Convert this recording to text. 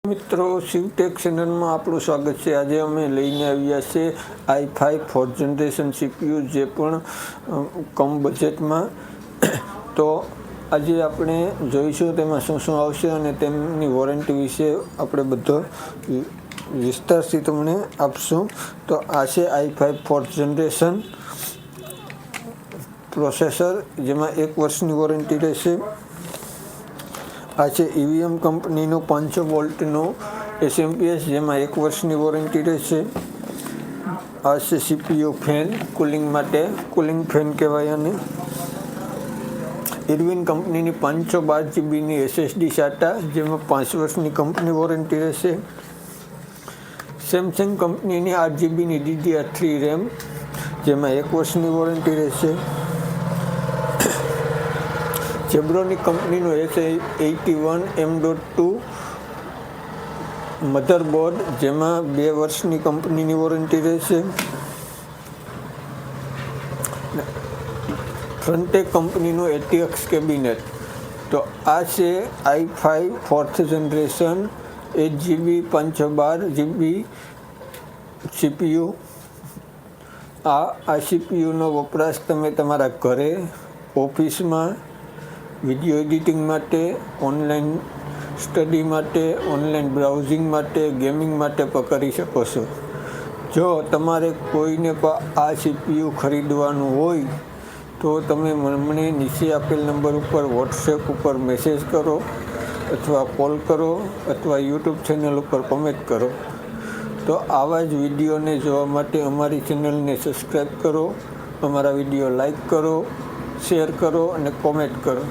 મિત્રો શિવટેક ચેનલમાં આપણું સ્વાગત છે। આજે અમે લઈને આવ્યા છે i5 4th જનરેશન CPU, જે પણ કમ બજેટમાં। તો આજે આપણે જોઈશું તેમાં શું શું આવશે અને તેમની વોરંટી વિશે આપણે બધો વિસ્તારથી તમને આપશું। તો આ છે i5 4th જનરેશન પ્રોસેસર, જેમાં 1 વર્ષની વોરંટી રહેશે। આ છે EVM કંપનીનો 500 વોલ્ટનો SMPS, જેમાં 1 વર્ષની વોરંટી રહેશે। આ છે CPU ફેન, કુલિંગ માટે, કુલિંગ ફેન કહેવાય આને। ઇરવિન કંપનીની 512 GBની SSD SATA, જેમાં 5 વર્ષની કંપની વોરંટી રહેશે। સેમસંગ કંપનીની 8 GBની DDR3 RAM, જેમાં 1 વર્ષની વોરંટી રહેશે। જેબ્રોનિક કંપનીનો S81 M.2 મધરબોર્ડ, જેમાં 2 વર્ષની કંપનીની વોરંટી રહેશે। ફ્રન્ટેક કંપનીનો ATX કેબિનેટ। તો આ છે i5 4th generation 8GB 512 GB CPU। આ CPUનો વપરાશ તમે તમારા ઘરે, ઓફિસમાં, વિડીયો એડિટિંગ માટે, ઓનલાઈન સ્ટડી માટે, ઓનલાઈન બ્રાઉઝિંગ માટે, ગેમિંગ માટે પણ કરી શકો છો। જો તમારે કોઈને પણ આ CPU ખરીદવાનું હોય તો તમે મને નીચે આપેલ નંબર ઉપર વોટ્સએપ ઉપર મેસેજ કરો, અથવા કોલ કરો, અથવા યુટ્યુબ ચેનલ ઉપર કમેન્ટ કરો। તો આવા જ વિડીયોને જોવા માટે અમારી ચેનલને સબસ્ક્રાઈબ કરો, અમારા વિડીયો લાઈક કરો, શેર કરો અને કોમેન્ટ કરો।